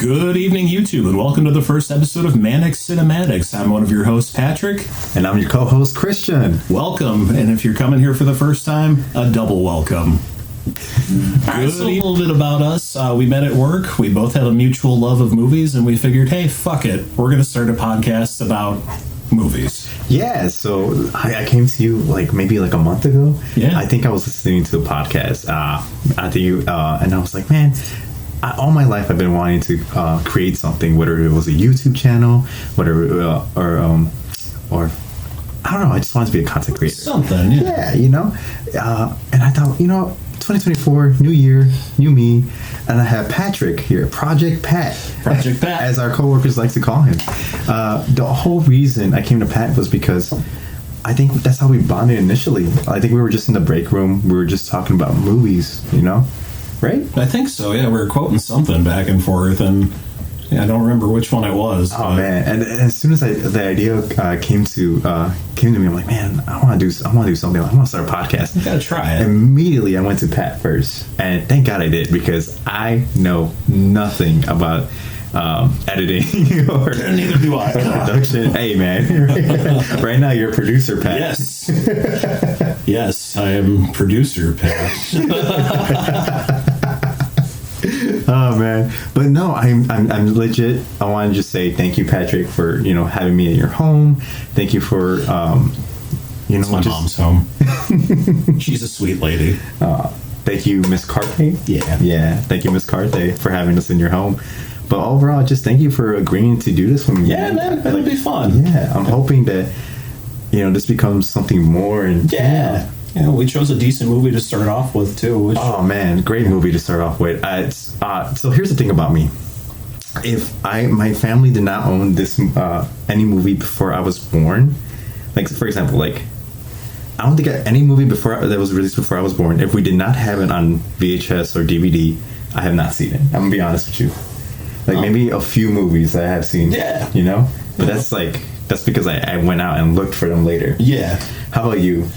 Good evening, YouTube, and welcome to the first episode of Manic Cinematics. I'm one of your hosts, Patrick. And I'm your co-host, Christian. Welcome, and if you're coming here for the first time, a double welcome. Good. So a little bit about us. We met at work. We both had a mutual love of movies, and we figured, hey, fuck it. We're going to start a podcast about movies. Yeah, so I came to you maybe a month ago. Yeah. I think I was listening to a podcast after you, and I was like, man, all my life I've been wanting to create something, whether it was a YouTube channel, whatever, or I don't know. I just wanted to be a content creator. Something, yeah. Yeah, and I thought, 2024, new year, new me, and I have Patrick here, Project Pat, as our coworkers like to call him. The whole reason I came to Pat was because I think that's how we bonded initially. I think we were just in the break room. We were just talking about movies, right? I think so, yeah. We were quoting something back and forth, and I don't remember which one it was. Oh, man. And as soon as the idea came to me, I'm like, man, I want to do something. I want to start a podcast. You gotta try it. Immediately, I went to Pat first, and thank God I did, because I know nothing about editing or neither do I. Production. Hey, man, right now you're a producer, Pat. Yes. Yes, I am producer, Pat. Oh man, but no, I'm legit. I want to just say thank you, Patrick, for having me at your home. Thank you for it's my mom's home. She's a sweet lady. Thank you, Miss Carthay. Yeah. Thank you, Miss Carthay, for having us in your home. But overall, just thank you for agreeing to do this with me. Yeah, man, that'll be fun. Yeah, I'm hoping that this becomes something more. And yeah, we chose a decent movie to start off with too. Oh man, great movie to start off with. So here's the thing about me. If my family did not own this any movie before I was born, for example, I don't think any movie that was released before I was born, if we did not have it on VHS or DVD, I have not seen it. I'm gonna be honest with you. Maybe a few movies I have seen. Yeah. But that's because I went out and looked for them later. Yeah. How about you?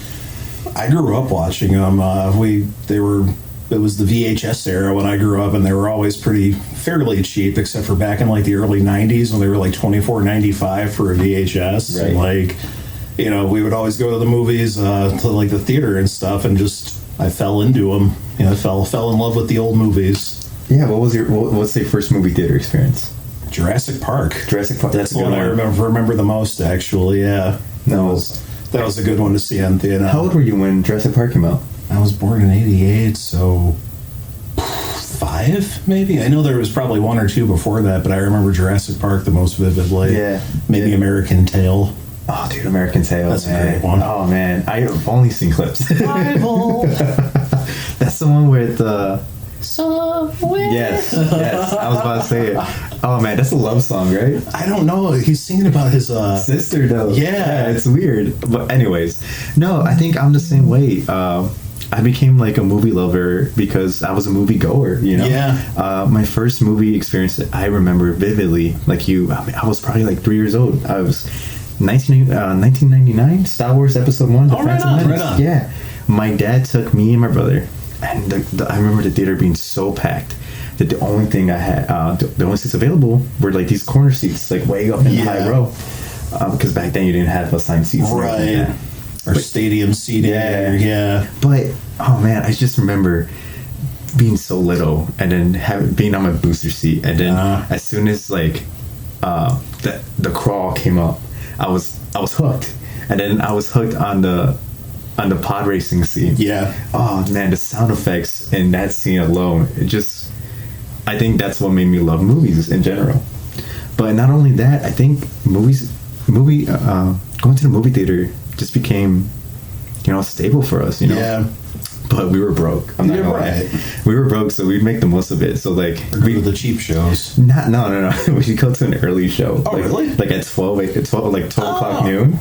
I grew up watching them. It was the VHS era when I grew up, and they were always fairly cheap, except for back in the early 90s when they were $24.95 for a VHS. Right. And we would always go to the movies, to the theater and stuff, and I fell into them. I fell in love with the old movies. Yeah, what's your first movie theater experience? Jurassic Park. That's the one I remember the most, actually. Yeah, that was a good one to see on theater. How old were you when Jurassic Park came out? I was born in '88, so 5 maybe. I know there was probably 1 or 2 before that, but I remember Jurassic Park the most vividly. Yeah, maybe American Tail. Oh, dude, American Tail. That's a great one. Oh man, I've only seen clips. Rival. That's the one with Somewhere. Yes, I was about to say it. Oh man, that's a love song, right? I don't know. He's singing about his sister, though. Yeah, it's weird. But anyways, no, I think I'm the same way. I became a movie lover because I was a movie goer. Yeah. My first movie experience that I remember vividly, I was probably 3 years old. I was 1999, Star Wars Episode 1, The Phantom Menace. Right on. Yeah, my dad took me and my brother. And I remember the theater being so packed that the only thing I had, the only seats available were these corner seats, way up in the high row. Because back then you didn't have assigned seats. Right. Or stadium seating. Yeah. But, oh man, I just remember being so little and then being on my booster seat. And then as soon as the crawl came up, I was hooked. And then I was hooked on the pod racing scene. Yeah. Oh man, the sound effects in that scene alone, I think that's what made me love movies in general. But not only that, I think going to the movie theater just became, stable for us, Yeah. But we were broke. I'm not gonna lie. We were broke, so we'd make the most of it. So we go to the cheap shows. No. We should go to an early show. Oh, really? At 12 o'clock noon,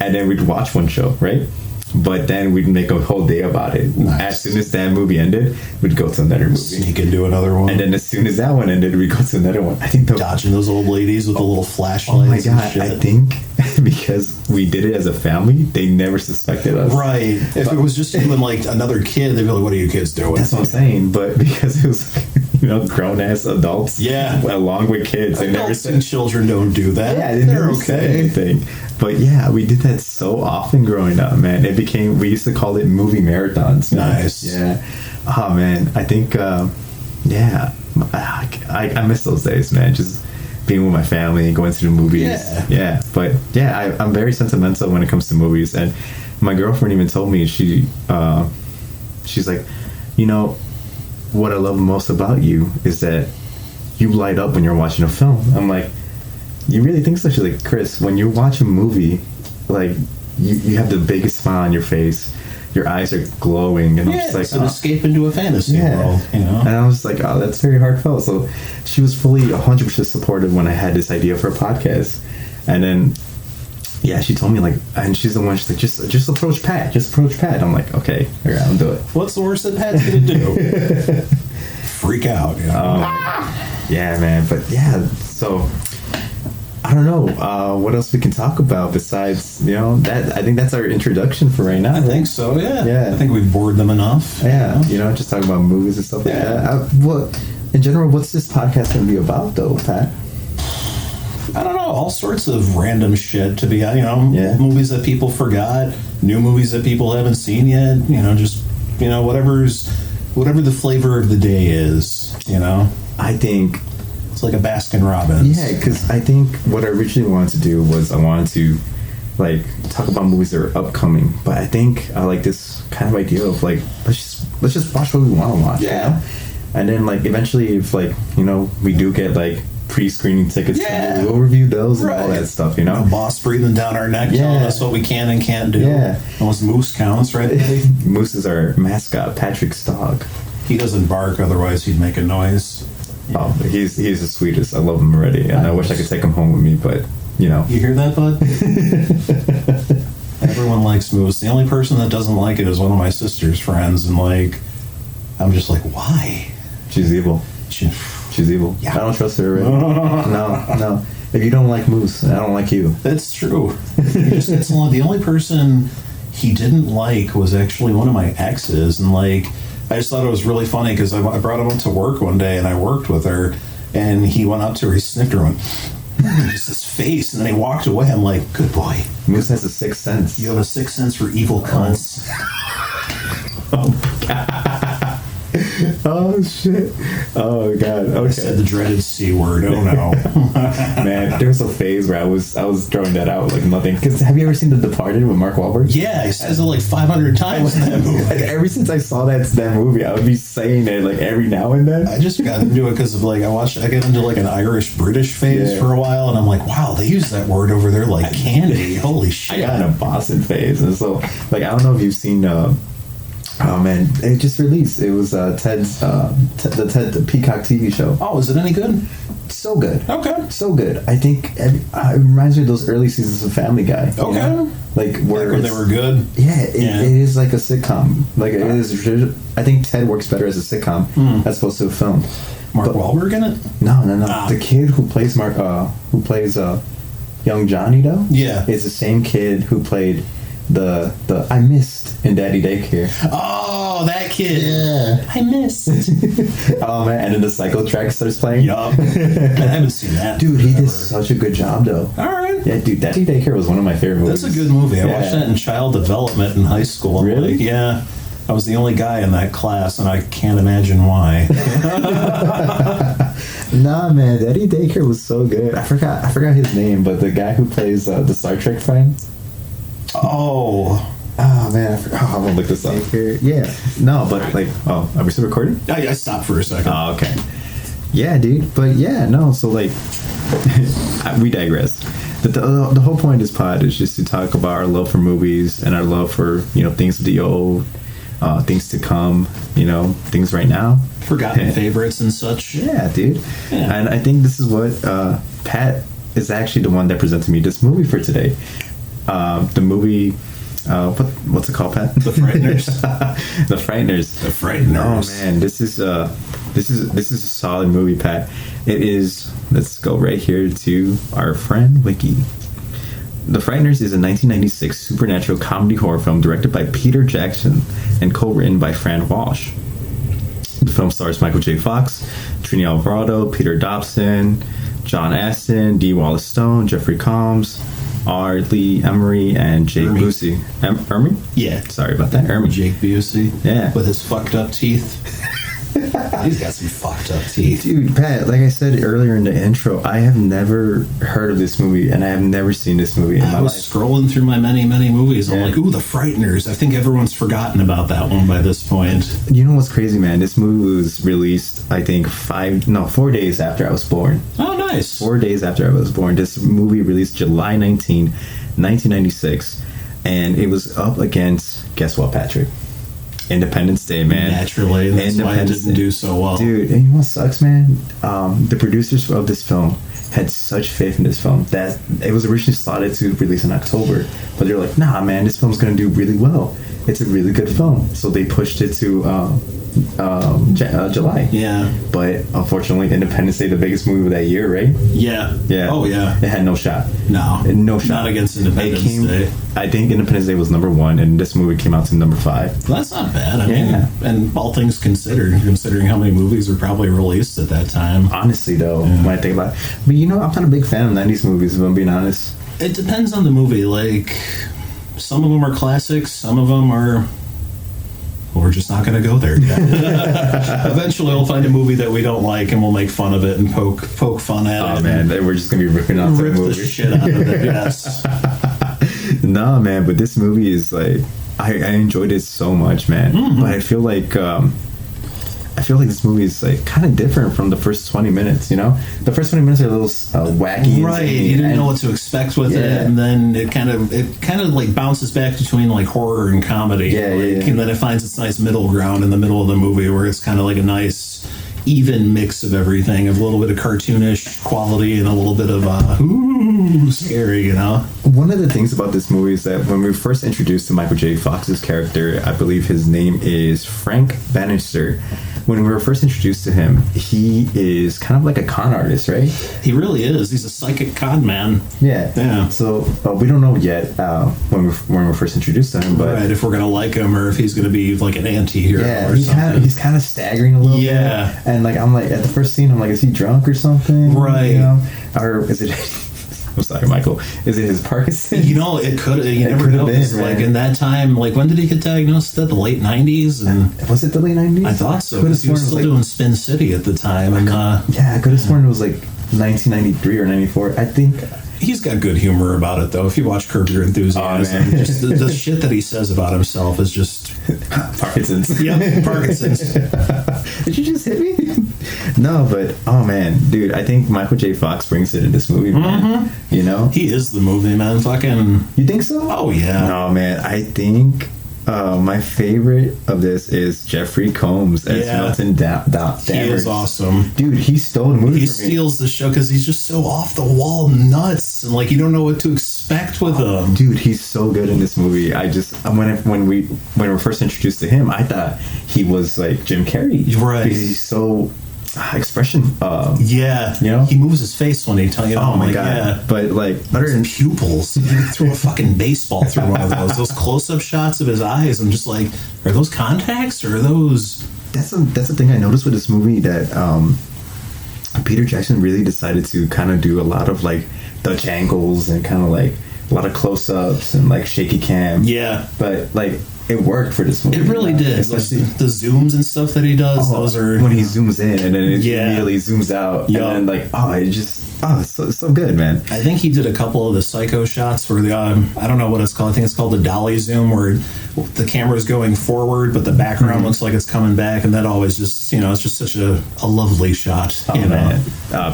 and then we'd watch one show, right? But then we'd make a whole day about it. Nice. As soon as that movie ended, we'd go to another movie. Sneak into another one. And then as soon as that one ended, we'd go to another one. I think dodging those old ladies with the little flashlights. Oh my god! I think because we did it as a family, they never suspected us. Right. If it was just even another kid, they'd be like, "What are you kids doing?" That's what I'm saying. But because it was grown ass adults. Yeah. Along with kids. They never Adults and children don't do that. Yeah, they they're never say anything. But yeah, we did that so often growing up, man. We used to call it movie marathons. Man. Nice. Yeah. Oh man, I think yeah, I miss those days, man. Just being with my family, going to the movies. Yeah. But yeah, I'm very sentimental when it comes to movies, and my girlfriend even told me she's like, what I love most about you is that you light up when you're watching a film. I'm like, you really think so? She's like, Chris, when you watch a movie, like you have the biggest smile on your face, your eyes are glowing, and I'm just like, it's an escape into a fantasy world, And I was like, oh, that's very heartfelt. So she was fully 100% supportive when I had this idea for a podcast, and then she told me, like, and she's the one, she's like, just approach Pat, I'm like, okay, all right, I'll do it. What's the worst that Pat's gonna do? Freak out, yeah, man. But yeah, so I don't know what else we can talk about besides that. I think that's our introduction for right now. I think so. Yeah. I think we've bored them enough. Yeah, just talk about movies and stuff like that. In general, what's this podcast going to be about, though, Pat? I don't know. All sorts of random shit to be, movies that people forgot, new movies that people haven't seen yet. Just whatever the flavor of the day is. I think it's like a Baskin Robbins. Yeah, because I think what I originally wanted to do was I wanted to like talk about movies that are upcoming, but I think I like this kind of idea of like let's just watch what we want to watch. Yeah. And then like eventually if like we do get like pre-screening tickets, we'll review those and all that stuff. The boss breathing down our neck, telling us what we can and can't do. Yeah. Unless Moose counts, right? Moose is our mascot, Patrick's dog. He doesn't bark, otherwise he'd make a noise. Oh, he's the sweetest. I love him already, and I wish I could take him home with me, but You hear that, bud? Everyone likes Moose. The only person that doesn't like it is one of my sister's friends, and I'm just like, why? She's evil. She's evil. Yeah. I don't trust her. Right? No. If you don't like Moose, I don't like you. That's true. The only person he didn't like was actually one of my exes, and I just thought it was really funny because I brought him up to work one day and I worked with her, and he went up to her, he sniffed her, and went, just his face, and then he walked away. I'm like, good boy. Moose has a sixth sense. You have a sixth sense for evil cunts. Oh my god. Oh shit. Oh god. Okay. I said the dreaded C word. Oh no. Man, there was a phase where I was throwing that out like nothing. Because have you ever seen The Departed with Mark Wahlberg? Yeah, he says it 500 times in that movie. Ever since I saw that movie, I would be saying it every now and then. I just got into it because of I get into an Irish British phase for a while, and I'm like, wow, they use that word over there like candy. Holy shit. I got in a Boston phase, and so I don't know if you've seen oh man, it just released. It was Ted's the Peacock TV show. Oh, is it any good? So good. Okay. So good. I think it reminds me of those early seasons of Family Guy. Okay. Where they were good. Yeah, it is like a sitcom. It is. I think Ted works better as a sitcom as opposed to a film. Mark Wahlberg in it? No. The kid who plays young Johnny though. Yeah. Is the same kid who played the I missed in Daddy Daycare. Oh, that kid. Yeah. I missed. Oh man, and then the cycle track starts playing. Yup. I haven't seen that. Dude, he did such a good job though. Alright. Yeah, dude, Daddy Daycare was one of my favorite movies. That's a good movie. I watched that in child development in high school. Really? Yeah. I was the only guy in that class, and I can't imagine why. Nah, man, Daddy Daycare was so good. I forgot his name, but the guy who plays the Star Trek friend. Oh man, I'm gonna look this up. Yeah, no, but are we still recording? I stopped for a second. Oh, okay. Yeah, dude, but yeah, no. So we digress. But the whole point of this pod is just to talk about our love for movies and our love for things of the old, things to come, things right now, forgotten favorites and such. Yeah, dude. Yeah. And I think this is what Pat is actually the one that presented me this movie for today. The movie, what's it called, Pat? The Frighteners. The Frighteners. The Frighteners. Oh man, this is a solid movie, Pat. It is. Let's go right here to our friend Wiki. The Frighteners is a 1996 supernatural comedy horror film directed by Peter Jackson and co-written by Fran Walsh. The film stars Michael J. Fox, Trini Alvarado, Peter Dobson, John Astin, D. Wallace Stone, Jeffrey Combs, R. Lee Emery, and Jake Busey. Ermy? Yeah. Sorry about that. Ermy. Jake Busey. Yeah. With his fucked up teeth. He's got some fucked up teeth. Dude, Pat, like I said earlier in the intro, I have never heard of this movie, and I have never seen this movie in my life. I was scrolling through my many, many movies. I'm like, ooh, The Frighteners. I think everyone's forgotten about that one by this point. You know what's crazy, man? This movie was released, I think, 4 days after I was born. Oh, nice. 4 days after I was born. This movie released July 19, 1996, and it was up against, guess what, Patrick? Independence Day, man. Naturally, that's why it didn't do so well. Dude, and you know what sucks, man? The producers of this film had such faith in this film that it was originally slotted to release in October, but they were like, nah, man, this film's gonna do really well. It's a really good film. So they pushed it to July. Yeah. But unfortunately, Independence Day, the biggest movie of that year, right? Yeah. Yeah. Oh, yeah. It had no shot. No. No shot. Not against Independence Day. I think Independence Day was #1, and this movie came out to #5. Well, that's not bad. I mean, and all things considered, considering how many movies were probably released at that time. Honestly, though, when I think about it. But you know, I'm not a big fan of 90s movies, if I'm being honest. It depends on the movie. Like, some of them are classics, some of them are... We're just not going to go there yet. Eventually, we'll find a movie that we don't like, and we'll make fun of it and poke fun at it. Oh, man, we're just going to be ripping off the movie. Rip the shit out of it, yes. Nah, man, but this movie is like... I enjoyed it so much, man. Mm-hmm. But I feel like this movie is like kind of different from the first 20 minutes, you know? The first 20 minutes are a little wacky. Right, you didn't know what to expect with it, and then it kind of like bounces back between like horror and comedy. And then it finds its nice middle ground in the middle of the movie where it's kind of like a nice even mix of everything, of a little bit of cartoonish quality and a little bit of scary, you know? One of the things about this movie is that when we were first introduced to Michael J. Fox's character, I believe his name is Frank Bannister. When we were first introduced to him, he is kind of like a con artist, right? He really is. He's a psychic con man. Yeah. So we don't know yet when we're first introduced to him, but right, if we're gonna like him or if he's gonna be like an anti-hero or something. He's kind of staggering a little bit. And like I'm like at the first scene, I'm like, is he drunk or something? Right. You know? Or is it? I'm sorry, Michael. Is it his Parkinson's? You know, it could. You never know. Been, like in that time, like when did he get diagnosed? At the late '90s, and was it the late '90s? I thought so. Because he was still doing Spin City at the time, and I could have sworn it was like 1993 or '94. I think. He's got good humor about it, though. If you watch Curb Your Enthusiasm, just the shit that he says about himself is just Parkinson's. Yep, Parkinson's. Did you just hit me? No, but oh man, dude, I think Michael J. Fox brings it in this movie, man. Mm-hmm. You know, he is the movie, man. Fucking. You think so? Oh yeah. No, man. I think my favorite of this is Jeffrey Combs as Milton Dammers. He is awesome, dude. He stole the movie. He steals the show because he's just so off the wall nuts, and like you don't know what to expect with him. Dude, he's so good in this movie. I just when we were first introduced to him, I thought he was like Jim Carrey, right? Because he's so expression. You know, he moves his face when he tells you. Oh my god! Yeah. But like, other than pupils, he threw a fucking baseball through one of those. Those close-up shots of his eyes. I'm just like, are those contacts or are those? That's the thing I noticed with this movie that Peter Jackson really decided to kind of do a lot of like Dutch angles and kind of like a lot of close-ups and like shaky cam. Yeah, but like. It worked for this movie. It really did. Especially the zooms and stuff that he does. Those are when he zooms in and then it immediately zooms out. Yep. And then like, it's so good, man. I think he did a couple of the psycho shots where the I don't know what it's called. I think it's called the dolly zoom, where the camera's going forward, but the background looks like it's coming back, and that always just it's just such a lovely shot. Oh man,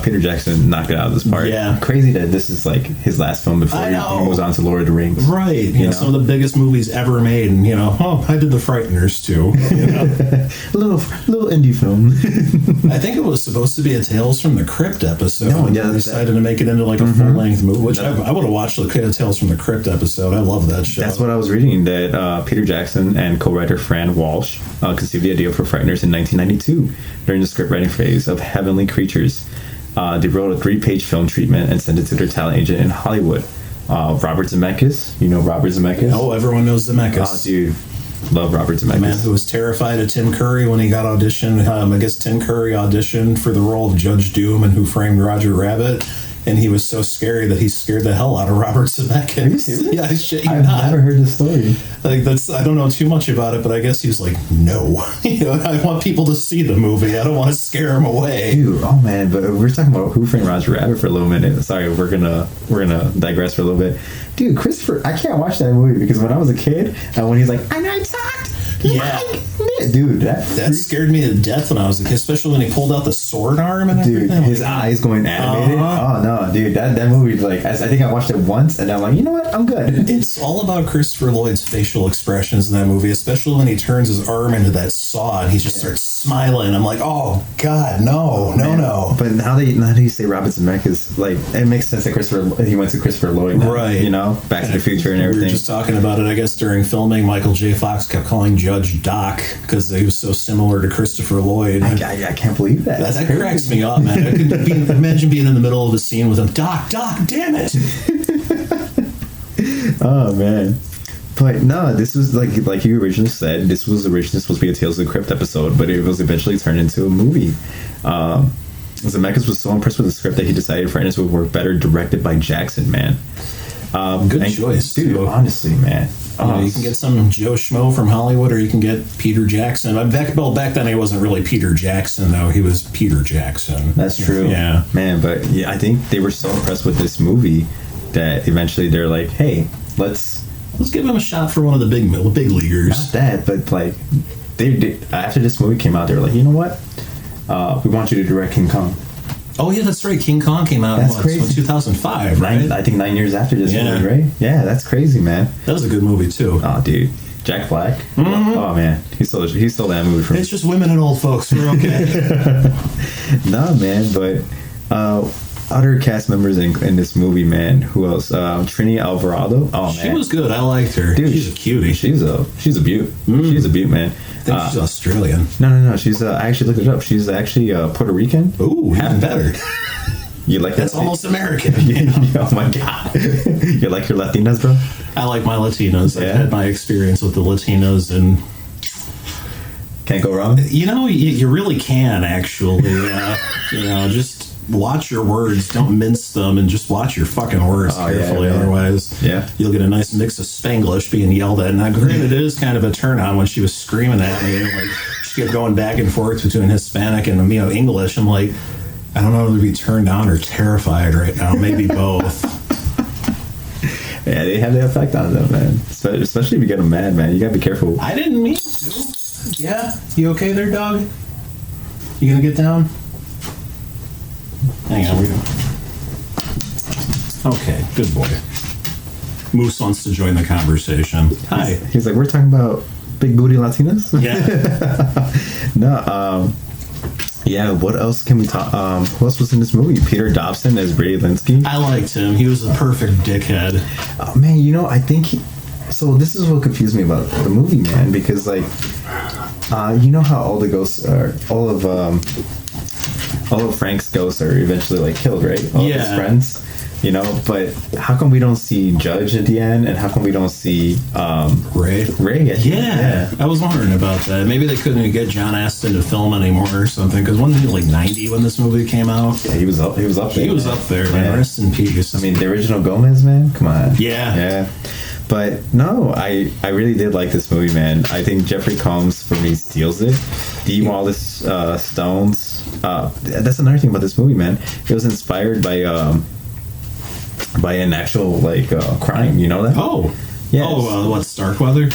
Peter Jackson knocked it out of this part. Yeah, crazy that this is like his last film before he moves on to Lord of the Rings. Right, you know, some of the biggest movies ever made, and I did the Frighteners too. You know? little indie film. I think it was supposed to be a Tales from the Crypt episode. No, they decided to make it into like a full-length movie, which I would have watched the Tales from the Crypt episode. I love that show. That's what I was reading, that Peter Jackson and co-writer Fran Walsh conceived the idea for Frighteners in 1992 during the script writing phase of Heavenly Creatures. They wrote a 3-page film treatment and sent it to their talent agent in Hollywood. Robert Zemeckis, you know Robert Zemeckis? Oh, everyone knows Zemeckis. Oh, dude. Love Robert The man Zemeckis. who was terrified of Tim Curry when he got auditioned. I guess Tim Curry auditioned for the role of Judge Doom in Who Framed Roger Rabbit, and he was so scary that he scared the hell out of Robert Zemeckis. Are you serious? Yeah, I shit you I've not. never heard this story. Like I don't know too much about it, but I guess he was like, no, I want people to see the movie. I don't want to scare them away. Dude, oh man, but we're talking about Who Framed Roger Rabbit for a little minute. Sorry, we're gonna digress for a little bit. Dude, Christopher, I can't watch that movie because when I was a kid, and when he's like, and I talked, Yeah. dude, that scared me to death when I was a kid, especially when he pulled out the sword arm and dude, everything. his eyes going animated. Uh-huh. Oh no, dude, that movie, like, I think I watched it once, and I'm like, you know what, I'm good. It's all about Christopher Lloyd's facial expressions in that movie, especially when he turns his arm into that saw and he just starts smiling. I'm like, oh God, no. But now that you say Robert Zemeckis, like, it makes sense that he went to Christopher Lloyd, now, Right. You know, Back to the Future and We everything. were just talking about it, I guess, during filming. Michael J. Fox kept calling Judge Doc because he was so similar to Christopher Lloyd. I can't believe that. That cracks me up, man. I could imagine being in the middle of a scene with him. Doc, damn it! Oh man. But no, this was like you originally said, this was originally supposed to be a Tales of the Crypt episode, but it was eventually turned into a movie. Zemeckis was so impressed with the script that he decided Frighteners would work better directed by Jackson, man. Good choice, dude. too. Honestly, man. You can get some Joe Schmo from Hollywood, or you can get Peter Jackson. Back then, he wasn't really Peter Jackson, though. He was Peter Jackson. That's true. Yeah. Man, but yeah, I think they were so impressed with this movie that eventually they're like, hey, let's give him a shot for one of the big leaguers. not that, but like they after this movie came out, they were like, you know what? We want you to direct King Kong. Oh, yeah, that's right. King Kong came out That's in crazy. 2005, right? I think 9 years after this Yeah. movie, right? Yeah, that's crazy, man. That was a good movie, too. Oh, dude, Jack Black. Oh man, he stole that movie from me. It's just women and old folks. We're okay. Nah, man, but other cast members in this movie, man. Who else? Trini Alvarado. Oh man, She was good. I liked her. dude. She's a cutie. She's a beaut. She's a beaut, man. I think she's Australian. No. She's I actually looked it up. She's actually Puerto Rican. Ooh, even better. You like That's that? almost American. Oh my god. You like your Latinas, bro? I like my Latinos. Yeah. I've had my experience with the Latinos, and Can't go wrong. you really can actually. Just watch your words. Don't mince them, and just watch your fucking words Oh, yeah, carefully. man. Otherwise, Yeah. you'll get a nice mix of Spanglish being yelled at. Now, granted, it is kind of a turn on when she was screaming at me. Like she kept going back and forth between Hispanic and English. I'm like, I don't know whether to be turned on or terrified right now. Maybe both. Yeah, they have the effect on them, man. Especially if you get them mad, man. You gotta be careful. I didn't mean to. Yeah, you okay there, dog? You gonna get down? Hang on, we don't. Okay, good boy. Moose wants to join the conversation. Hi. He's like, we're talking about big booty Latinas. Yeah. No. Yeah. What else can we talk? Who else was in this movie? Peter Dobson as Brady Linsky. I liked him. He was a perfect dickhead. Oh, man, I think so this is what confused me about the movie, man, because like you know how all the ghosts are all of Frank's ghosts are eventually like killed, right? All of his Yeah. friends, but how come we don't see Judge at the end, and how come we don't see Ray. Ray at the end? Yeah, I was wondering about that. Maybe they couldn't get John Astin to film anymore or something. Because wasn't he like 90 when this movie came out? Yeah, he was up there. He was man. up there, man. Yeah. Rest in peace. I mean, the original Gomez, man. Come on. Yeah. But no, I really did like this movie, man. I think Jeffrey Combs for me steals it. D. Wallace Stones. That's another thing about this movie, man. It was inspired by an actual crime. You know that? Oh. Yes. Oh, what, Starkweather?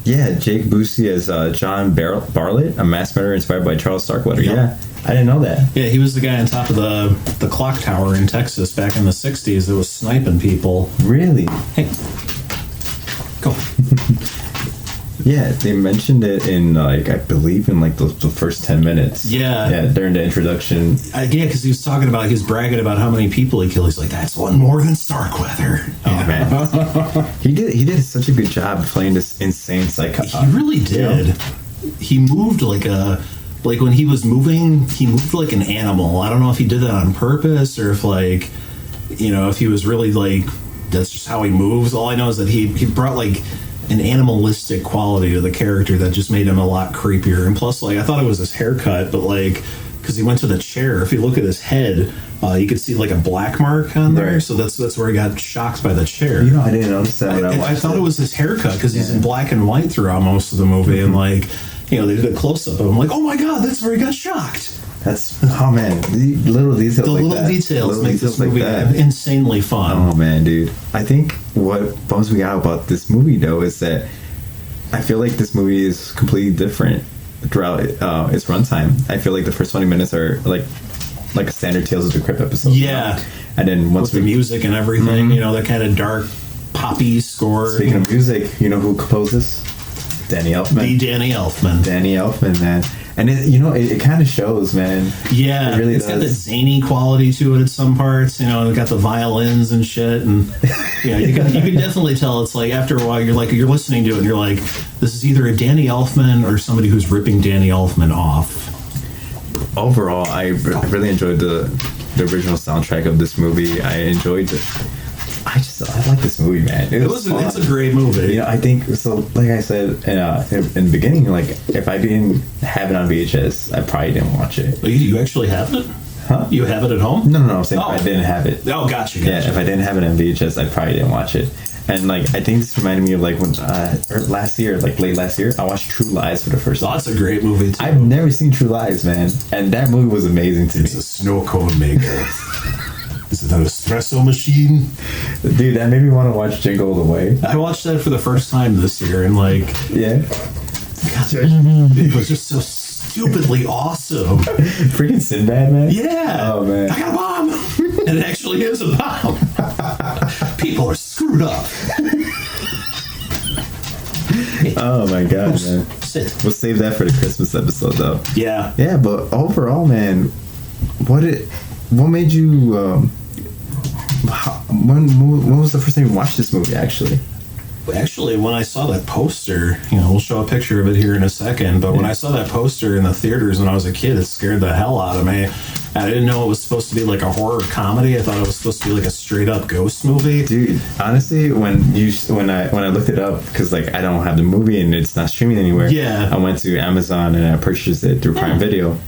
Yeah, Jake Busey as John Bartlett, a mass murderer inspired by Charles Starkweather. Yep. Yeah, I didn't know that. Yeah, he was the guy on top of the clock tower in Texas back in the 60s that was sniping people. Really? Hey. Go. Yeah, they mentioned it in I believe in the first 10 minutes. Yeah. During the introduction. Yeah, because he was talking about, he was bragging about how many people he killed. He's like, that's one more than Starkweather. Oh man, he did such a good job playing this insane psycho. He really did. He moved like when he was moving, he moved like an animal. I don't know if he did that on purpose or if if he was really that's just how he moves. All I know is that he brought an animalistic quality to the character that just made him a lot creepier. And plus, like, I thought it was his haircut, but like, because he went to the chair, if you look at his head, you could see like a black mark on there. Right. So that's where he got shocked by the chair. You know, I didn't notice that. I thought it was his haircut because he's in black and white throughout most of the movie, and like, you know, they did a close up of him, like, oh my god, that's where he got shocked. That's, oh man, the little details. The like little that. details Little make details this movie insanely fun. Oh man, dude. I think what bums me out about this movie though is that I feel like this movie is completely different throughout its runtime. I feel like the first 20 minutes are like a standard Tales of the Crypt episode. Yeah. And then once with the music and everything, you know, that kind of dark poppy score. Speaking of music, you know who composes? Danny Elfman. The Danny Elfman. Danny Elfman, man. And it kind of shows, man. Yeah, it really it's does. got the zany quality to it at some parts. You know, it got the violins and shit, and you can definitely tell. It's like after a while, you're listening to it, and you're like, this is either a Danny Elfman or somebody who's ripping Danny Elfman off. Overall, I really enjoyed the original soundtrack of this movie. I enjoyed it. I like this movie, man. It's a great movie. You know, I think so. Like I said in the beginning, like if I didn't have it on VHS, I probably didn't watch it. You actually have it? Huh? You have it at home? No. I'm saying if I didn't have it. Oh, gotcha. Yeah, if I didn't have it on VHS, I probably didn't watch it. And like I think this reminded me of like when late last year, I watched True Lies for the first time. That's a great movie too. I've never seen True Lies, man, and that movie was amazing to me. It's a snow cone maker. Is it an espresso machine? Dude, that made me want to watch Jingle All the Way. I watched that for the first time this year, and like, yeah, God, it was just so stupidly awesome. Freaking Sinbad, man. Yeah. Oh man. I got a bomb, and it actually is a bomb. People are screwed up. Oh my god, man. Sit. We'll save that for the Christmas episode, though. Yeah. Yeah, but overall, man, what made you? When was the first time you watched this movie? Actually, when I saw that poster, you know, we'll show a picture of it here in a second, but when I saw that poster in the theaters when I was a kid, it scared the hell out of me. I didn't know it was supposed to be like a horror comedy. I thought it was supposed to be like a straight up ghost movie. Dude, honestly, when I looked it up, because like I don't have the movie and it's not streaming anywhere. Yeah. I went to Amazon and I purchased it through Prime Video,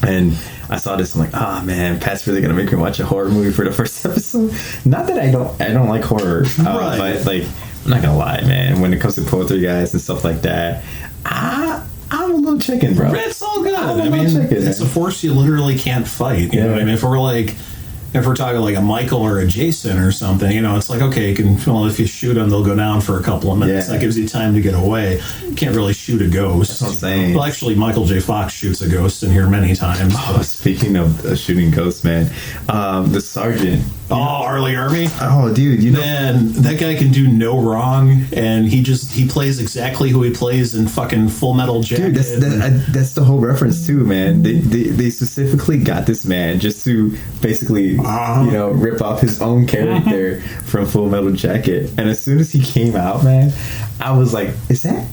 and I saw this. I'm like, oh man, Pat's really gonna make me watch a horror movie for the first episode. Not that I don't like horror, right. but like I'm not gonna lie, man. When it comes to Poltergeist and stuff like that, I'm a little chicken, bro. It's all good. I mean, it's a force you literally can't fight. You know what I mean? If we're talking like a Michael or a Jason or something, you know, it's like, okay, if you shoot them, they'll go down for a couple of minutes. Yeah. That gives you time to get away. You can't really shoot a ghost. That's what I'm saying. Well, actually, Michael J. Fox shoots a ghost in here many times. Oh, speaking of shooting ghosts, man, the sergeant. Oh, Arlie Army? Oh, dude, you know, man, that guy can do no wrong, and he plays exactly who he plays in fucking Full Metal Jacket. Dude, that's the whole reference too, man. They specifically got this man just to basically, rip off his own character from Full Metal Jacket. And as soon as he came out, man, I was like, is that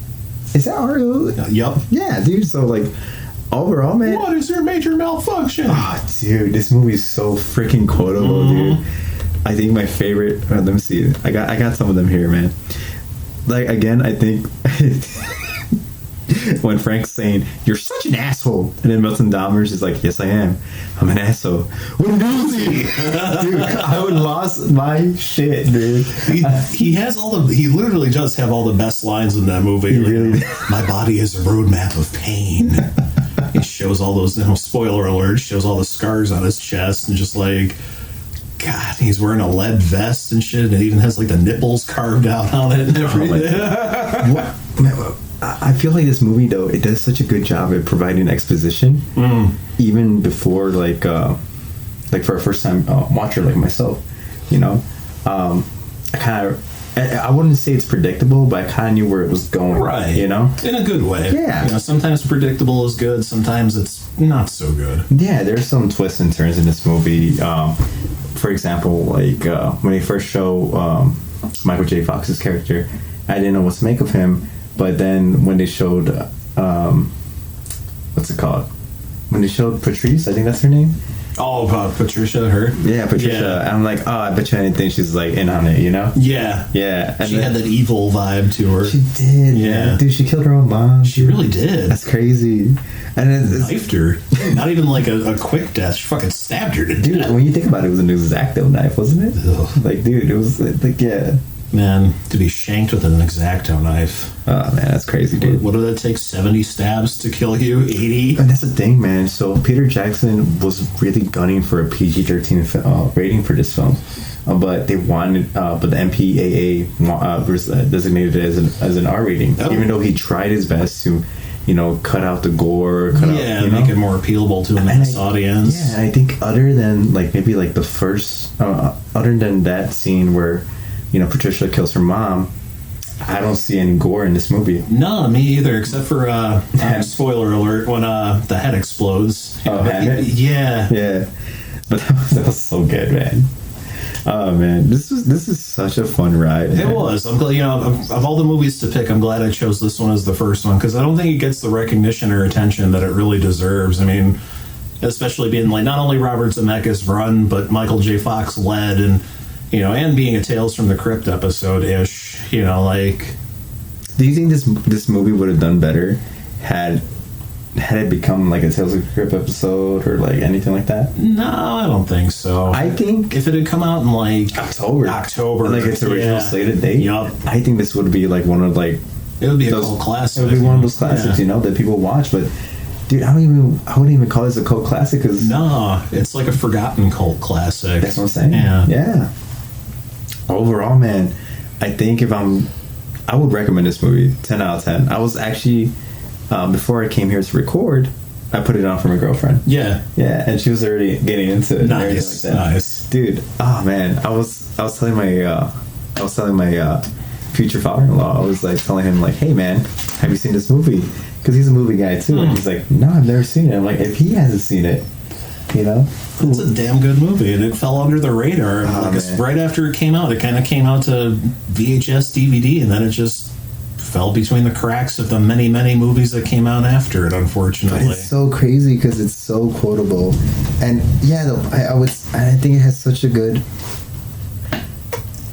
Arlie? Yup. Yeah, dude. So like, overall, man, what is your major malfunction? Oh, dude, this movie is so freaking quotable, dude. I think my favorite. Let me see. I got some of them here, man. Like again, I think when Frank's saying "You're such an asshole," and then Milton Dahmer's is like, "Yes, I am. I'm an asshole." Dude, I would lost my shit, dude. He literally does have all the best lines in that movie. He really my body is a roadmap of pain. He shows all those, spoiler alert, shows all the scars on his chest and just like, God, he's wearing a lead vest and shit, and it even has like the nipples carved out on it and everything. I feel like this movie, though, it does such a good job at providing exposition, even before like for a first time watcher like myself, you know. I wouldn't say it's predictable, but I kind of knew where it was going, right? You know, in a good way. Yeah. You know, sometimes predictable is good, sometimes it's not so good. Yeah, there's some twists and turns in this movie. For example, like when they first show Michael J. Fox's character, I didn't know what to make of him. But then when they showed, what's it called? When when they showed Patrice, I think that's her name. Oh, Patricia, her? Yeah, Patricia. Yeah. And I'm like, oh, I bet you anything she's like in on it, you know? Yeah. Yeah. And She had that evil vibe to her. She did. Yeah. Man. Dude, she killed her own mom. She really did. That's crazy. And it's Knifed her. Not even like a quick death. She fucking stabbed her to dude, death. when you think about it, it was an X-Acto knife, wasn't it? Ugh. Like, dude, it was like, yeah. Man, to be shanked with an X-Acto knife. Oh, man, that's crazy, dude. What did it take? 70 stabs to kill you? 80? And that's the thing, man. So Peter Jackson was really gunning for a PG-13 rating for this film, but they wanted, but the MPAA designated it as an R rating, even though he tried his best to, cut out the gore, make it more appealable to a mass audience. Yeah, and I think other than maybe the first, other than that scene where, Patricia kills her mom, I don't see any gore in this movie. No, me either, except for spoiler alert when the head explodes. Oh, Hammett? Yeah. Yeah. But that was so good, man. Oh man, this is such a fun ride. It was. I'm glad, of all the movies to pick, I'm glad I chose this one as the first one, because I don't think it gets the recognition or attention that it really deserves. I mean, especially being not only Robert Zemeckis run, but Michael J. Fox led, and and being a Tales from the Crypt episode-ish, Do you think this movie would have done better had it become a Tales of the Crypt episode or anything like that? No, I don't think so. I think if it had come out in October, its original slated date, yep. I think this would be one of it would be a cult classic. It would be one of those classics, that people watch, but. Dude, I wouldn't even call this a cult classic because no, it's like a forgotten cult classic. That's what I'm saying. Yeah. Overall, man, I think I would recommend this movie 10 out of 10. I was actually before I came here to record, I put it on for my girlfriend. Yeah, and she was already getting into it. Nice, like that. Nice, dude. Oh man, I was telling my future father-in-law. I was telling him hey man, have you seen this movie? Because he's a movie guy too, and he's like, no, I've never seen it. I'm like, if he hasn't seen it, it's a damn good movie, and it fell under the radar. Right after it came out, it kind of came out to VHS, DVD, and then it just fell between the cracks of the many, many movies that came out after it. Unfortunately, but it's so crazy because it's so quotable, and I think it has such a good.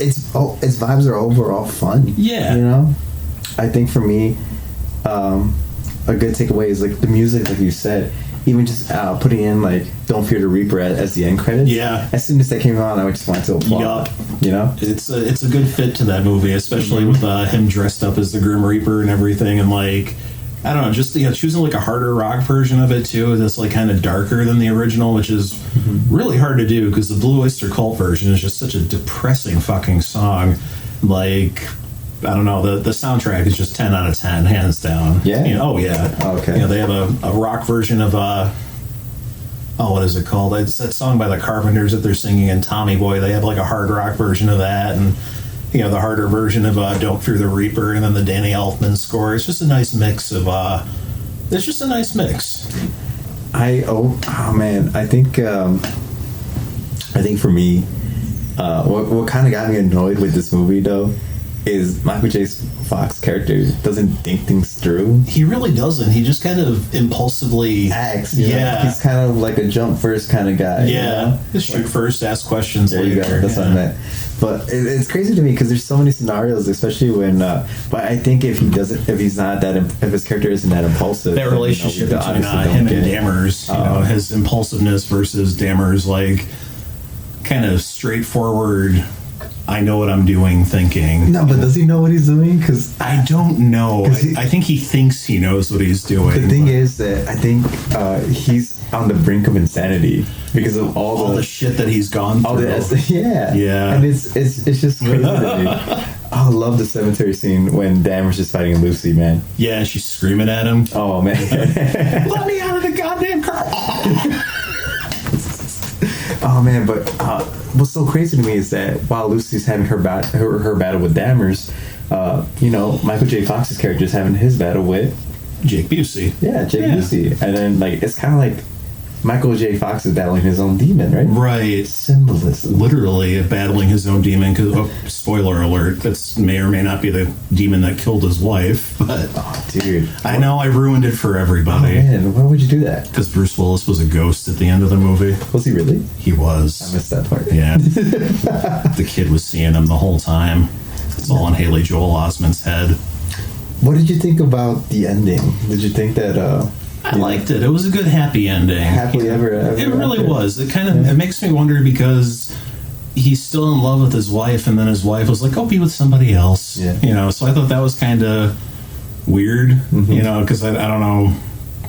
Its vibes are overall fun. Yeah, I think for me, a good takeaway is the music, like you said. Even just putting in "Don't Fear the Reaper" as the end credits. Yeah. As soon as that came on, I just wanted to applaud. It's a good fit to that movie, especially with him dressed up as the Grim Reaper and everything, and I don't know, just choosing a harder rock version of it too. That's kind of darker than the original, which is really hard to do because the Blue Oyster Cult version is just such a depressing fucking song. I don't know, the soundtrack is just 10 out of 10, hands down. Yeah? Oh, yeah. Okay. They have a rock version of, what is it called? It's that song by the Carpenters that they're singing in Tommy Boy. They have a hard rock version of that, and, the harder version of Don't Fear the Reaper, and then the Danny Elfman score. It's just a nice mix of, it's just a nice mix. Man, I think for me, what kind of got me annoyed with this movie, though, is Michael J. Fox character doesn't think things through. He really doesn't. He just kind of impulsively acts. He's kind of a jump first kind of guy. Yeah, just shoot first, ask questions there later. You go. That's what I meant. But it's crazy to me because there's so many scenarios, especially when. But I think if his character isn't that impulsive, that relationship between him and Dammers, his impulsiveness versus Dammers, kind of straightforward. I know what I'm doing thinking. No, but does he know what he's doing? Because I don't know. I think he thinks he knows what he's doing. The thing is that I think he's on the brink of insanity because of all the shit that he's gone through. Yeah. And it's just crazy to me. I love the cemetery scene when Dammers just fighting Lucy, man. Yeah, she's screaming at him. Oh, man. Let me out of the goddamn car. Oh man, but what's so crazy to me is that while Lucy's having her battle with Dammers, Michael J. Fox's character is having his battle with Jake Busey. Yeah, Jake Busey, and then it's kind of Michael J. Fox is battling his own demon, right? Right. Symbolism. Literally battling his own demon. Because, spoiler alert, that may or may not be the demon that killed his wife. But dude, I know I ruined it for everybody. Oh, man, why would you do that? Because Bruce Willis was a ghost at the end of the movie. Was he really? He was. I missed that part. Yeah. The kid was seeing him the whole time. It's all in Haley Joel Osment's head. What did you think about the ending? Did you think that I liked it. It was a good happy ending. Happily ever It really was. It kind of it makes me wonder because he's still in love with his wife, and then his wife was like, "Oh, be with somebody else." Yeah. You know, so I thought that was kind of weird. Mm-hmm. You know, because I don't know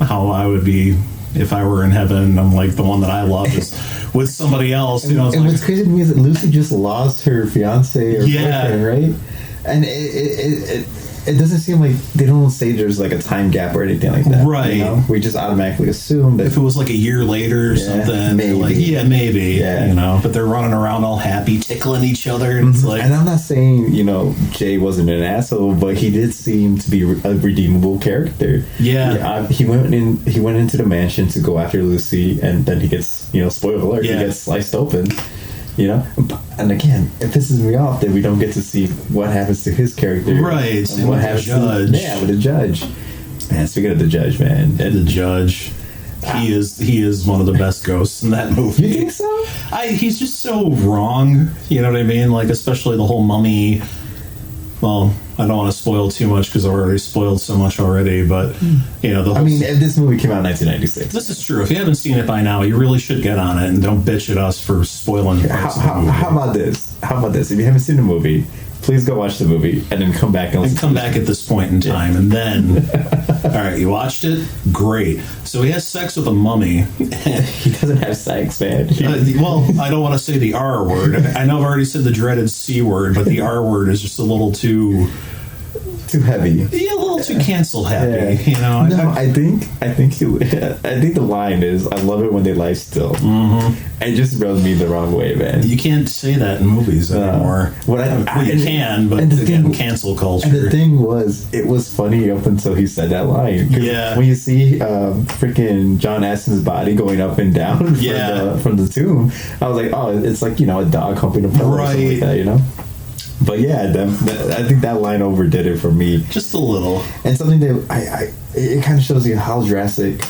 how I would be if I were in heaven. I'm like the one that I love is with somebody else. You know, and what's crazy to me is that Lucy just lost her fiance or boyfriend, right? And it doesn't seem like they don't say there's like a time gap or anything like that, right? You know? We just automatically assume that if it was like a year later or something, maybe. like maybe, you know. But they're running around all happy, tickling each other, and it's like. And I'm not saying Jay wasn't an asshole, but he did seem to be a redeemable character. Yeah, he went into the mansion to go after Lucy, and then he gets spoiler alert, he gets sliced open. And again, it pisses me off that we don't get to see what happens to his character, right? And what happens with the judge. Man, speaking of the judge, man, the judge, he is one of the best ghosts in that movie. You think so? He's just so wrong. You know what I mean? Like especially the whole mummy. Well, I don't want to spoil too much because I've already spoiled so much already. But if this movie came out in 1996, this is true. If you haven't seen it by now, you really should get on it and don't bitch at us for spoiling parts of the movie. How about this? If you haven't seen the movie, please go watch the movie and then come back and come back at this point in time, and then all right, you watched it, great. So he has sex with a mummy. He doesn't have sex, man. Well, I don't want to say the R word. I know I've already said the dreaded C word, but the R word is just a little too heavy. Yeah, a little too cancel happy. Yeah. No, I think the line is, "I love it when they lie still." Mm-hmm. It just rubs me the wrong way, man. You can't say that in movies anymore. You can, but again, cancel culture. And the thing was, it was funny up until he said that line. Yeah. When you see freaking John Aston's body going up and down from the tomb, I was like, oh, it's like a dog humping a pillow or something like that, But yeah, I think that line overdid it for me. Just a little. And something that it kind of shows you how drastic,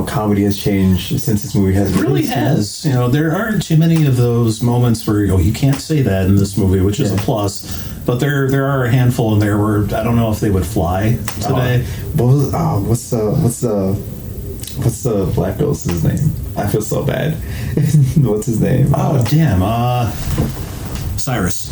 comedy has changed since this movie has released. It really has. There aren't too many of those moments where you can't say that in this movie, which is a plus. But there are a handful in there where I don't know if they would fly today. What's the black ghost's name? I feel so bad. What's his name? Oh damn. Cyrus.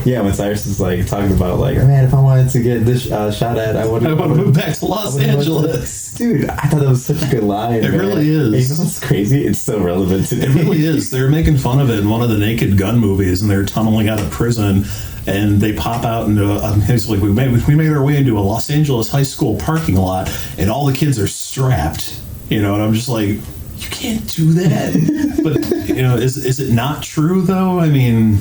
Yeah, when Cyrus is like talking about man, if I wanted to get this shot at, I would move back to Los Angeles. Dude, I thought that was such a good line. It really is. And you know what's crazy? It's so relevant today. It really is. They were making fun of it in one of the Naked Gun movies, and they're tunneling out of prison, and they pop out into it's like we made our way into a Los Angeles high school parking lot, and all the kids are strapped. And I'm just like, you can't do that. But is it not true though? I mean,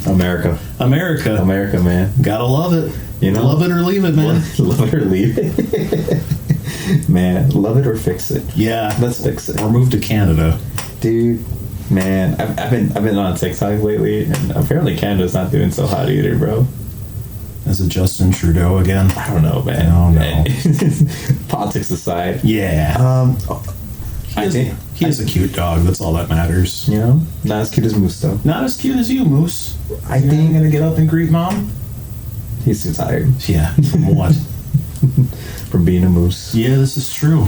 America, man, gotta love it. Love it or leave it, man. Love it or leave it, man. Love it or fix it. Yeah, let's fix it. Or move to Canada, dude. Man, I've been on TikTok lately, and apparently Canada's not doing so hot either, bro. Is it Justin Trudeau again? I don't know, man. Oh no. Politics aside, yeah. He is a cute dog. That's all that matters. Not as cute as Moose, though. Not as cute as you, Moose. I think gonna get up and greet Mom. He's too tired. Yeah. From what? From being a moose. Yeah, this is true.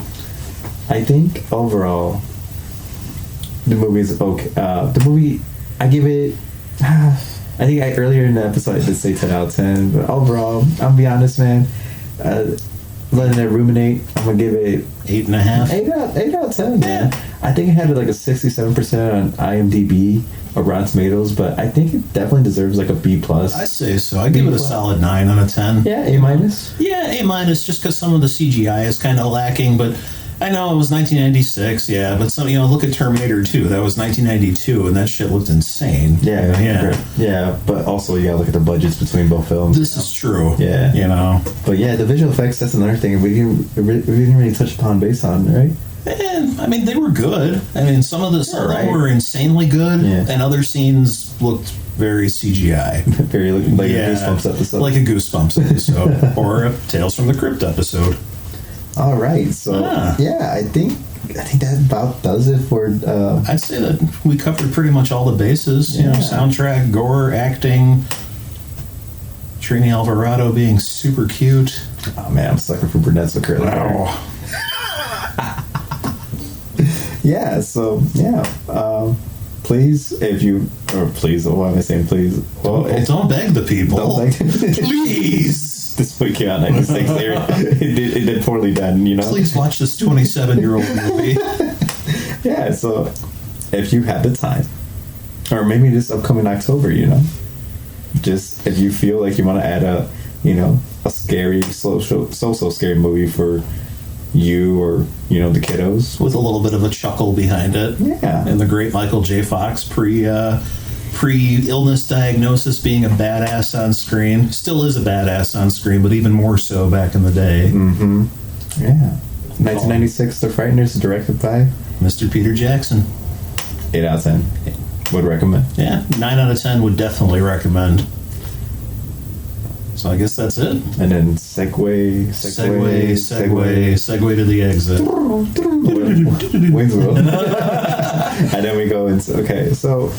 I think overall, the movie is okay. The movie, I give it. I think earlier in the episode I did say 10 out of 10, but overall, I'll be honest, man. Letting it ruminate, I'm gonna give it 8.5. 8 out of 10, man. I think it had like a 67% on IMDb or Rotten Tomatoes, but I think it definitely deserves like a B+. I say so. I give it a solid 9 out of 10. Yeah, A-. Yeah, A-, just because some of the CGI is kind of lacking, but I know it was 1996, yeah, but some, look at Terminator 2. That was 1992, and that shit looked insane. Yeah, but also you gotta look at the budgets between both films. This is true. Yeah, But yeah, the visual effects, that's another thing we didn't really touch upon base on, right? And, I mean, they were good. I mean, some of them were insanely good, and other scenes looked very CGI. Very like a Goosebumps episode. Like a Goosebumps episode. Or a Tales from the Crypt episode. All right, so I think that about does it for. I'd say that we covered pretty much all the bases. You know, soundtrack, gore, acting, Trini Alvarado being super cute. Oh man, I'm a sucker for brunettes with curly hair. Yeah, so please, what am I saying? Please, don't beg the people. Don't beg please. This movie came out in '96. It did poorly done, you know. Please watch this 27-year-old movie. Yeah, so if you have the time, or maybe this upcoming October, you know, just if you feel like you want to add a scary, so scary movie for you or the kiddos, with a little bit of a chuckle behind it. Yeah, and the great Michael J. Fox pre-illness diagnosis being a badass on screen. Still is a badass on screen, but even more so back in the day. Mm-hmm. Yeah. 1996, The Frighteners, directed by Mr. Peter Jackson. 8 out of 10. Would recommend. Yeah, 9 out of 10 would definitely recommend. So I guess that's it. And then segue to the exit. Wayne's World. And then we go into, okay, so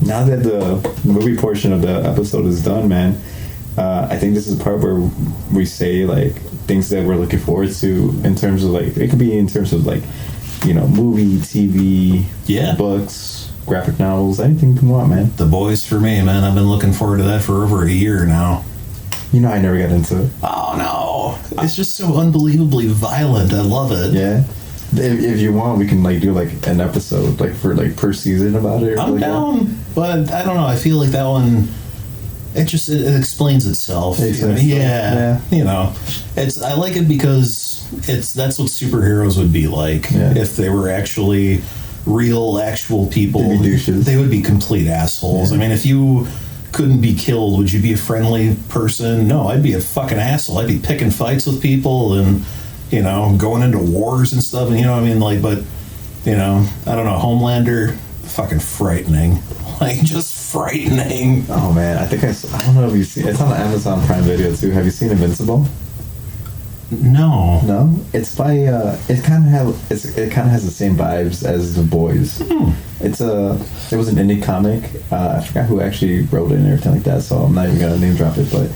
now that the movie portion of the episode is done, man, I think this is the part where we say like things that we're looking forward to in terms of like, it could be in terms of like, movie, TV, books, graphic novels, anything you want, man. The Boys for me, man. I've been looking forward to that for over a year now. I never got into it. Oh no, it's just so unbelievably violent. I love it. Yeah. If you want, we can like do like an episode like for like per season about it. I'm down, but I don't know. I feel like that one, it explains itself. Yeah. It's I like it because that's what superheroes would be like if they were actually real, actual people. They'd be douches. They would be complete assholes. I mean, if you couldn't be killed, would you be a friendly person? No, I'd be a fucking asshole. I'd be picking fights with people and going into wars and stuff, and I don't know, Homelander, fucking frightening. Like, just frightening. Oh man, I don't know if you've seen, it's on Amazon Prime Video too. Have you seen Invincible? No. It's by it kind of has the same vibes as The Boys. It was an indie comic. I forgot who actually wrote it and everything like that, so I'm not even gonna name drop it, but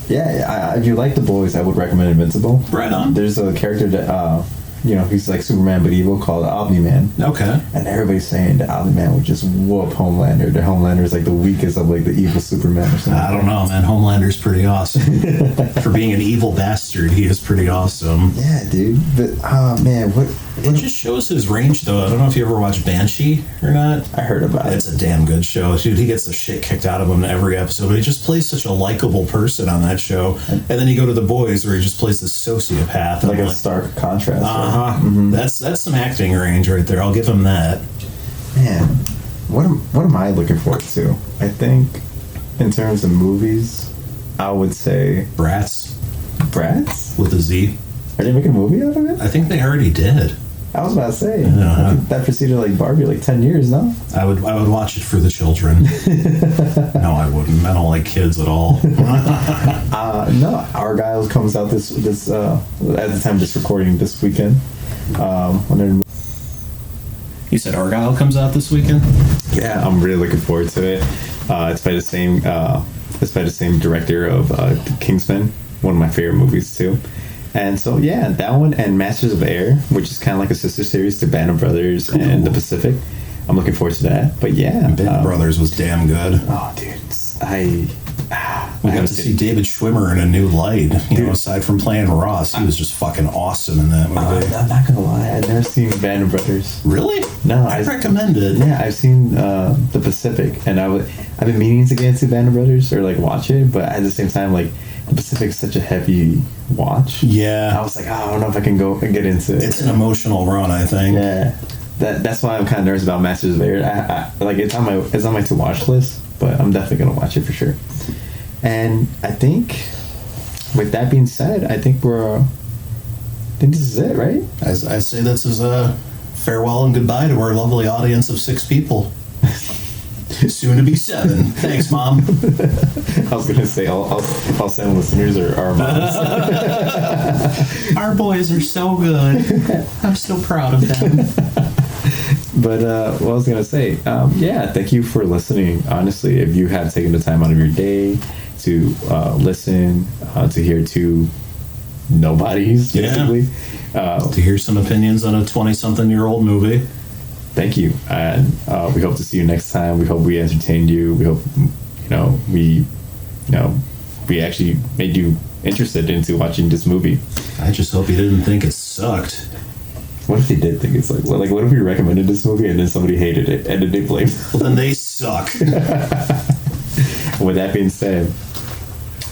yeah, if you like The Boys, I would recommend Invincible. Right on. There's a character that he's like Superman but evil, called Omni-Man. Okay. And everybody's saying that Omni-Man would just whoop Homelander. That Homelander is like the weakest of like the evil Superman or something. I don't know, man. Homelander's pretty awesome. For being an evil bastard, he is pretty awesome. Yeah, dude. But man, it just shows his range, though. I don't know if you ever watched Banshee or not. I heard about it. It's a damn good show, dude. He gets the shit kicked out of him in every episode, but he just plays such a likable person on that show. And then you go to The Boys, where he just plays this sociopath, like a stark contrast. Mm-hmm. That's some acting range right there. I'll give him that. Man, what am I looking forward to? I think in terms of movies, I would say Bratz with a Z. Are they making a movie out of it? I think they already did. I was about to say that preceded like Barbie like 10 years, no? I would watch it for the children. No, I wouldn't. I don't like kids at all. No, Argyle comes out this at the time of this recording this weekend. You said Argyle comes out this weekend? Yeah, I'm really looking forward to it. It's by the same director of Kingsman, one of my favorite movies too. And so yeah, that one and Masters of Air, which is kind of like a sister series to Band of Brothers and The Pacific. I'm looking forward to that. But yeah, Band of Brothers was damn good. Oh, dude, we got to see David Schwimmer in a new light. Aside from playing Ross, he was just fucking awesome in that movie. I'm not gonna lie, I've never seen Band of Brothers. Really? No, I recommend it. Yeah, I've seen The Pacific, and I've been meaning to get into Band of Brothers or like watch it, but at the same time, like The Pacific is such a heavy watch. Yeah, I was like, I don't know if I can go and get into it. It's an emotional run, I think. Yeah, that's why I'm kind of nervous about Masters of Air. I like it's on my to watch list, but I'm definitely gonna watch it for sure. And I think, with that being said, I think think this is it, right? I say this is a farewell and goodbye to our lovely audience of 6 people. Soon to be 7. Thanks, Mom. I was gonna say all 7 listeners are our moms. Our boys are so good. I'm so proud of them. But what I was gonna say, thank you for listening. Honestly, if you had taken the time out of your day to listen, to hear 2 nobodies, basically, to hear some opinions on a 20-something-year-old movie. Thank you, and we hope to see you next time. We hope we entertained you. We hope we actually made you interested into watching this movie. I just hope you didn't think it sucked. What if they did think it's like what if we recommended this movie and then somebody hated it and then they blamed? Well, then they suck. With that being said,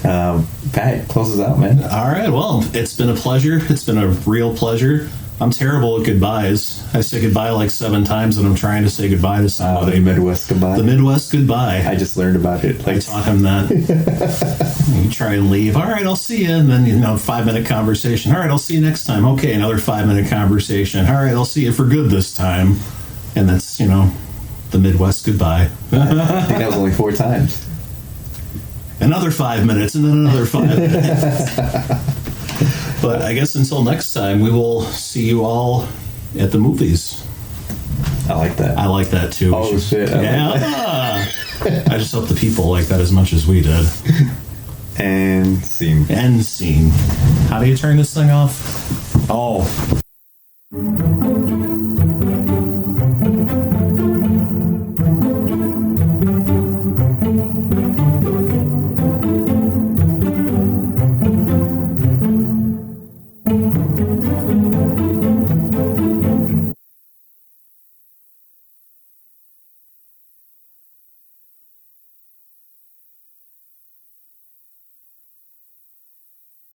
Pat, close us out, man. All right. Well, it's been a pleasure. It's been a real pleasure. I'm terrible at goodbyes. I say goodbye like 7 times when I'm trying to say goodbye to somebody. The Midwest goodbye. The Midwest goodbye. I just learned about it. I taught him that. You try and leave. All right, I'll see you. And then, 5-minute conversation. All right, I'll see you next time. Okay, another 5-minute conversation. All right, I'll see you for good this time. And that's, the Midwest goodbye. I think that was only 4 times. Another 5 minutes, and then another 5 minutes. But I guess until next time, we will see you all at the movies. I like that. I like that too. Oh, shit. I just hope the people like that as much as we did. And scene. End scene. How do you turn this thing off? Oh.